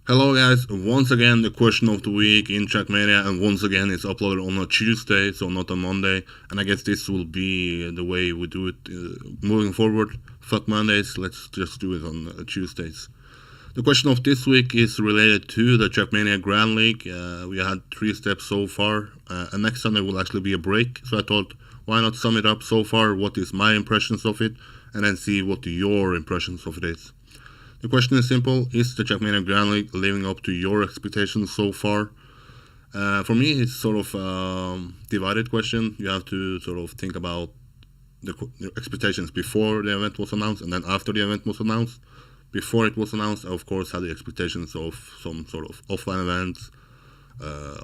Hello guys, once again the question of the week in TrackMania, and once again it's uploaded on a Tuesday, so not a Monday, and I guess this will be the way we do it moving forward. Fuck Mondays, let's just do it on Tuesdays. The question of this week is related to the TrackMania Grand League. We had 3 steps so far, and next Sunday will actually be a break, so I thought why not sum it up so far, what is my impressions of it, and then see what your impressions of it is. The question is simple: is the TrackMania Grand League living up to your expectations so far? For me, it's sort of a divided question. You have to sort of think about the expectations before the event was announced and then after the event was announced. Before it was announced, I of course had the expectations of some sort of offline events,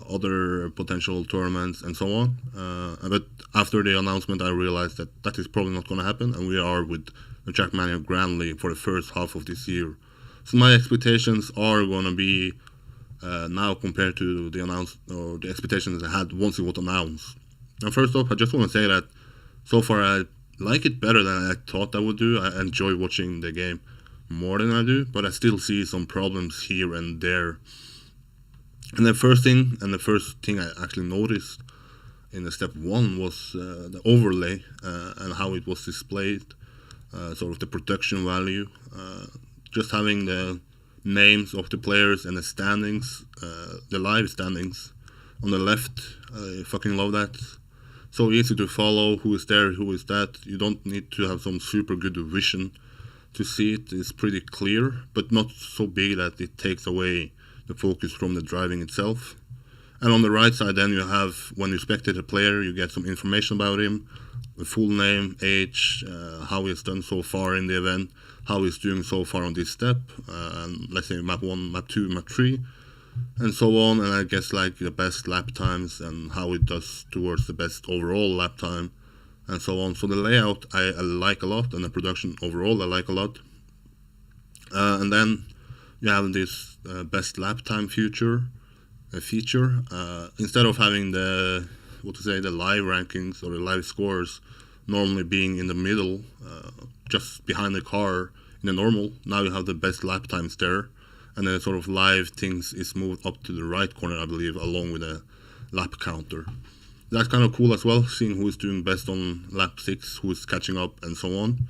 other potential tournaments, and so on. But after the announcement, I realized that that is probably not going to happen, and we are with the TrackMania Grand League for the first half of this year. So my expectations are going to be now compared to the announced or the expectations I had once it was announced. And first off, I just want to say that so far I like it better than I thought I would do. I enjoy watching the game more than I do, but I still see some problems here and there. And the first thing I actually noticed in the step one was the overlay and how it was displayed, sort of the production value. Just having the names of the players and the standings, the live standings on the left. I fucking love that. So easy to follow who is there, who is that. You don't need to have some super good vision to see it. It's pretty clear, but not so big that it takes away the focus from the driving itself. And on the right side, then you have, when you spectate a player, you get some information about him, the full name, age, how he's done so far in the event, how he's doing so far on this step, let's say map 1, map 2, map 3, and so on. And I guess like the best lap times and how it does towards the best overall lap time, and so on. So the layout I like a lot, and the production overall I like a lot. And then you have this best lap time feature. Instead of having the the live rankings or the live scores normally being in the middle, just behind the car in the normal. Now you have the best lap times there, and then sort of live things is moved up to the right corner, I believe, along with a lap counter. That's kind of cool as well, seeing who is doing best on lap 6, who is catching up, and so on.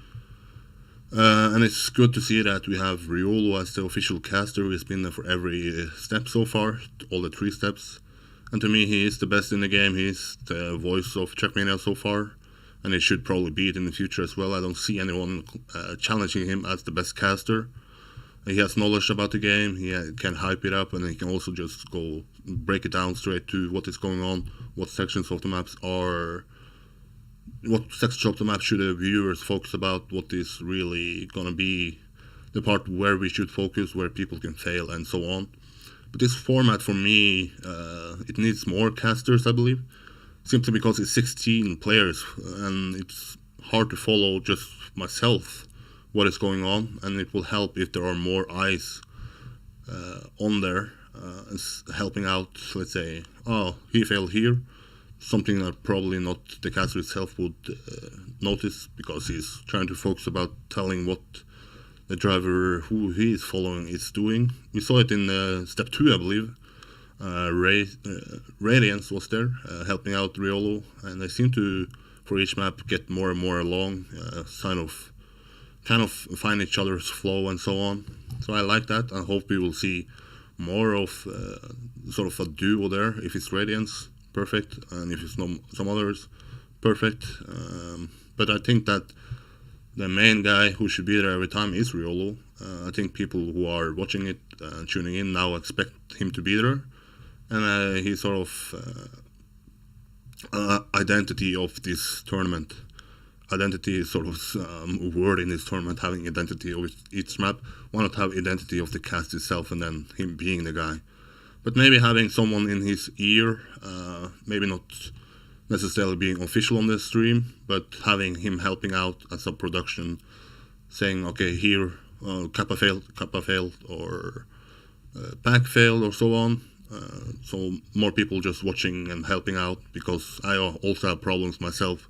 And it's good to see that we have Riolo as the official caster who has been there for every step so far, all the 3 steps. And to me, he is the best in the game. He's the voice of TrackMania so far, and he should probably be it in the future as well. I don't see anyone challenging him as the best caster. He has knowledge about the game, he can hype it up, and he can also just go break it down straight to what is going on, what sections of the maps are, what sections of the map should the viewers focus about, what is really gonna be the part where we should focus, where people can fail, and so on. But this format for me, it needs more casters, I believe, simply because it's 16 players, and it's hard to follow just myself what is going on, and it will help if there are more eyes on there, helping out. Let's say, oh, he failed here, something that probably not the caster itself would notice, because he's trying to focus about telling what the driver who he is following is doing. We saw it in step 2, I believe. Radiance was there helping out Riolo, and they seem to, for each map, get more and more along, kind of find each other's flow and so on. So I like that. I hope we will see more of sort of a duo there. If it's Radiance, perfect, and if it's some others, perfect. But I think that the main guy who should be there every time is Riolo. I think people who are watching it, tuning in now, expect him to be there, and he's sort of identity of this tournament. Identity is sort of word in this tournament, having identity of each map. Why not have identity of the cast itself and then him being the guy? But maybe having someone in his ear, maybe not necessarily being official on the stream, but having him helping out as a production, saying, okay, here, Kappa failed, or Pack failed, or so on. So more people just watching and helping out, because I also have problems myself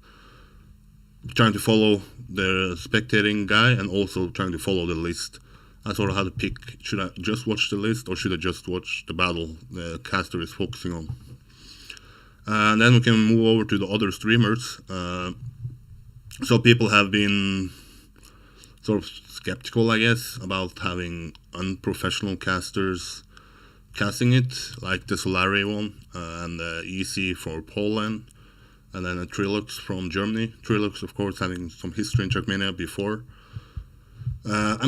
trying to follow the spectating guy and also trying to follow the list. I sort of had to pick, should I just watch the list or should I just watch the battle the caster is focusing on? And then we can move over to the other streamers. So people have been sort of skeptical, I guess, about having unprofessional casters casting it, like the Solari one, and the EC for Poland, and then a Trilux from Germany. Trilux, of course, having some history in TrackMania before. I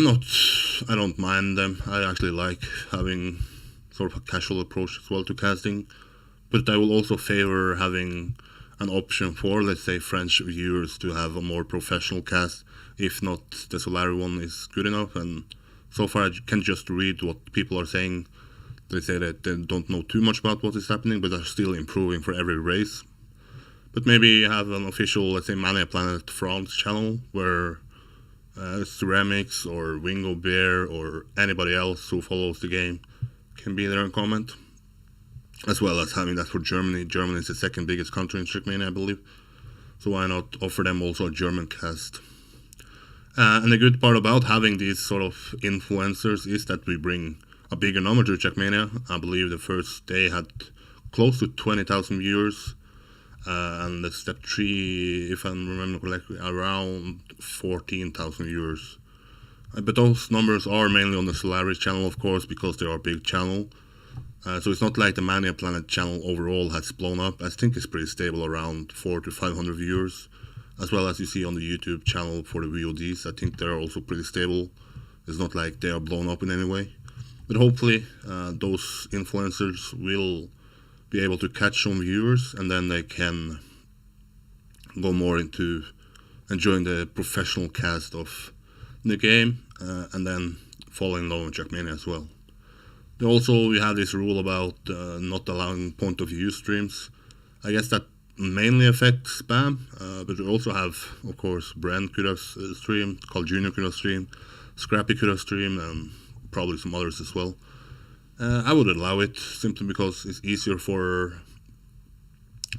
don't mind them. I actually like having sort of a casual approach as well to casting, but I will also favor having an option for, let's say, French viewers to have a more professional cast, if not the Solari one is good enough. And so far I can just read what people are saying. They say that they don't know too much about what is happening, but are still improving for every race. But maybe have an official, let's say, Mania Planet France channel where Ceramics or Wingo Bear or anybody else who follows the game can be there and comment. As well as having that for Germany. Germany is the second biggest country in TrackMania, I believe. So why not offer them also a German cast? And the good part about having these sort of influencers is that we bring a bigger number to TrackMania. I believe the first day had close to 20,000 viewers. And the step 3, if I remember correctly, around 14,000 viewers. But those numbers are mainly on the Solaris channel, of course, because they are a big channel. So it's not like the Mania Planet channel overall has blown up. I think it's pretty stable, around 400 to 500 viewers. As well as you see on the YouTube channel for the VODs, I think they're also pretty stable. It's not like they are blown up in any way. But hopefully those influencers will be able to catch some viewers, and then they can go more into enjoying the professional cast of the game, and then falling in love with TrackMania as well. Also, we have this rule about not allowing point of view streams. I guess that mainly affects spam, but we also have, of course, Brand could have streamed, Carl Jr. could have streamed, Scrappy could have streamed, and probably some others as well. I would allow it simply because it's easier for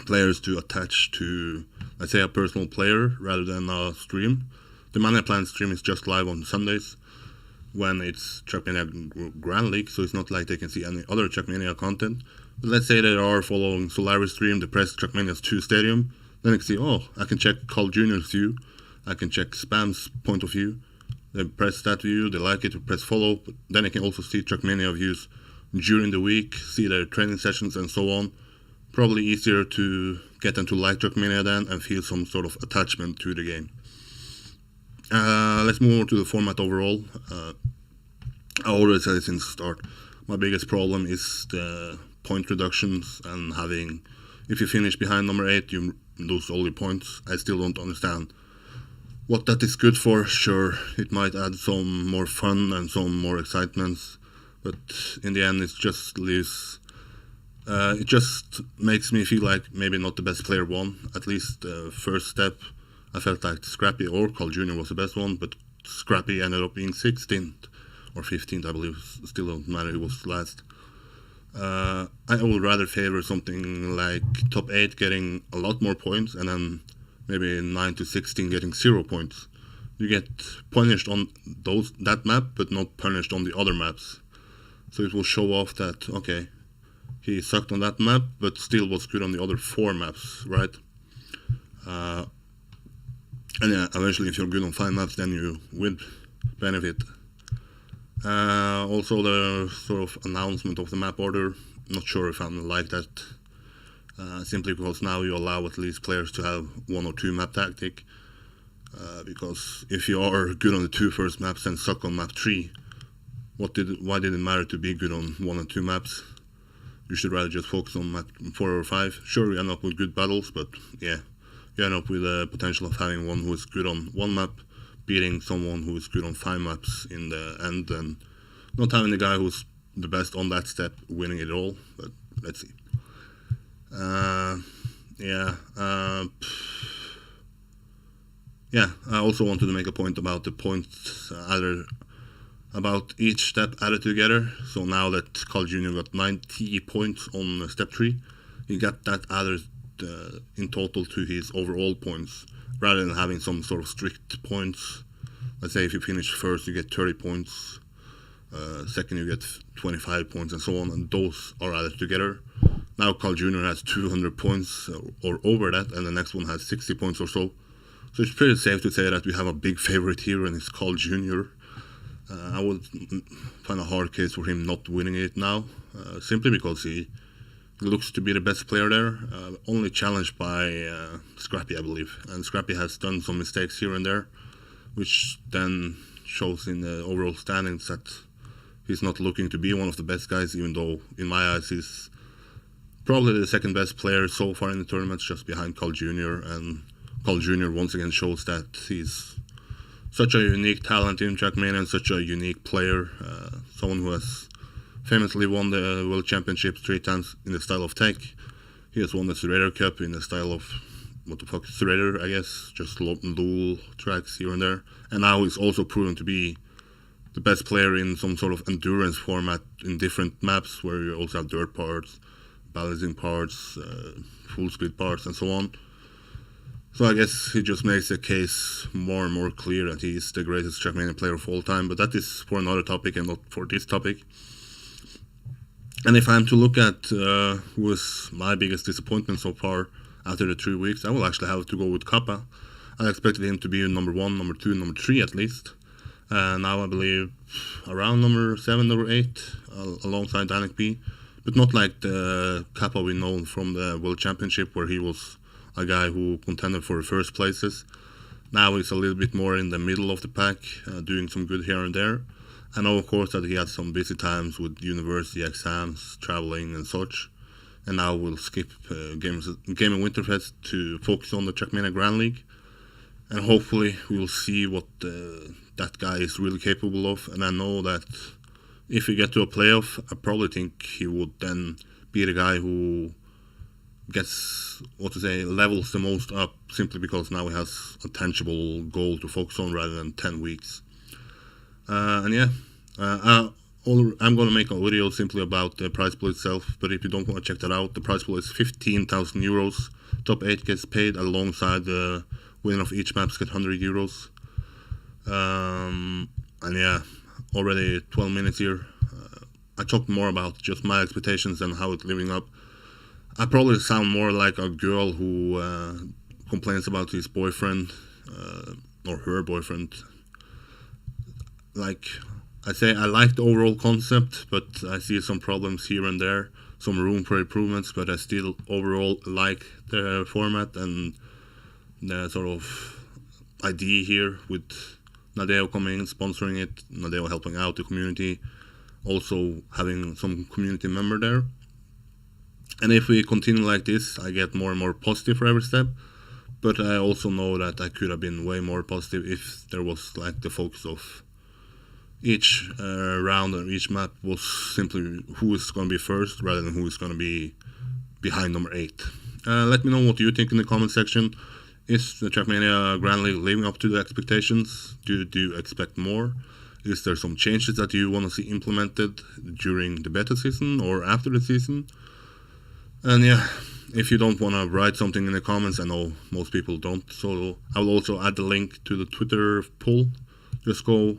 players to attach to, let's say, a personal player rather than a stream. The Mania Planet stream is just live on Sundays when it's TrackMania Grand League, so it's not like they can see any other TrackMania content. But let's say they are following Solaris stream, they press TrackMania's 2 Stadium, then they can see, oh, I can check Carl Jr.'s view, I can check Spam's point of view. They press that view, they like it, they press follow, but then they can also see TrackMania views during the week, see their training sessions and so on. Probably easier to get them to like TrackMania then and feel some sort of attachment to the game. Let's move on to the format overall. I already said it since the start. My biggest problem is the point reductions and having, if you finish behind number 8, you lose all your points. I still don't understand what that is good for. Sure, it might add some more fun and some more excitements, but in the end it just leaves, it just makes me feel like maybe not the best player won. At least the first step I felt like Scrappy or Carl Jr. was the best one, but Scrappy ended up being 16th or 15th, I believe. Still don't matter, it was last. I would rather favor something like top 8 getting a lot more points and then maybe 9 to 16 getting 0 points. You get punished on that map, but not punished on the other maps. So it will show off that, okay, he sucked on that map, but still was good on the other 4 maps, right? And yeah, eventually if you're good on 5 maps, then you will benefit. Also the sort of announcement of the map order, not sure if I'm like that. Simply because now you allow at least players to have 1 or 2 map tactic. Because if you are good on the 2 first maps and suck on map 3, why did it matter to be good on 1 and 2 maps? You should rather just focus on map 4 or 5. Sure, you end up with good battles, but yeah, you end up with the potential of having one who is good on 1 map, beating someone who is good on 5 maps in the end, and not having the guy who's the best on that step winning it all. But let's see. I also wanted to make a point about the points about each step added together. So now that Carl Jr. got 90 points on step 3, he got that added in total to his overall points, rather than having some sort of strict points. Let's say if you finish first, you get 30 points. second you get 25 points and so on, and those are added together. Now Carl Jr. has 200 points or over that, and the next one has 60 points or so. So it's pretty safe to say that we have a big favorite here, and it's Carl Jr. I would find a hard case for him not winning it now, simply because he looks to be the best player there, only challenged by Scrappy, I believe. And Scrappy has done some mistakes here and there, which then shows in the overall standings that he's not looking to be one of the best guys, even though, in my eyes, he's probably the second best player so far in the tournament, just behind Carl Jr. And Carl Jr. once again shows that he's such a unique talent in TrackMania and such a unique player, someone who has famously won the World Championships 3 times in the style of tech. He has won the Threader Cup in the style of, what the fuck, Threader, I guess, just dual tracks here and there. And now he's also proven to be the best player in some sort of endurance format in different maps, where you also have dirt parts, balancing parts, full speed parts, and so on. So I guess he just makes the case more and more clear that he's the greatest TrackMania player of all time, but that is for another topic and not for this topic. And if I'm to look at who was my biggest disappointment so far after the 3 weeks, I will actually have to go with Kappa. I expected him to be number 1, number 2, number 3 at least. Now I believe around number 7, number 8, alongside Danik B. But not like the Kappa we know from the World Championship, where he was a guy who contended for the first places. Now he's a little bit more in the middle of the pack, doing some good here and there. I know, of course, that he had some busy times with university exams, traveling and such. And now we'll skip Game and Winterfest to focus on the TrackMania Grand League. And hopefully we'll see what that guy is really capable of. And I know that if we get to a playoff, I probably think he would then be the guy who gets, levels the most up, simply because now he has a tangible goal to focus on rather than 10 weeks. And yeah, I'm going to make a video simply about the prize pool itself, but if you don't want to check that out, the prize pool is 15,000 euros. Top 8 gets paid, alongside the winner of each maps get 100 euros. And yeah, already 12 minutes here. I talked more about just my expectations and how it's living up. I probably sound more like a girl who complains about his boyfriend, or her boyfriend. Like I say, I like the overall concept, but I see some problems here and there, some room for improvements, but I still overall like the format and the sort of idea here with Nadeo coming in, sponsoring it, Nadeo helping out the community, also having some community member there. And if we continue like this, I get more and more positive for every step. But I also know that I could have been way more positive if there was like the focus of each round or each map was simply who is going to be first rather than who is going to be behind number 8. Let me know what you think in the comment section. Is the TrackMania Grand League living up to the expectations? Do you expect more? Is there some changes that you want to see implemented during the beta season or after the season? And yeah, if you don't want to write something in the comments, I know most people don't, so I will also add the link to the Twitter poll. Just go,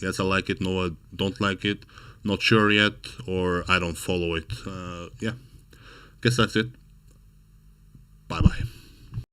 yes I like it, no I don't like it, not sure yet, or I don't follow it. Yeah, guess that's it. Bye bye.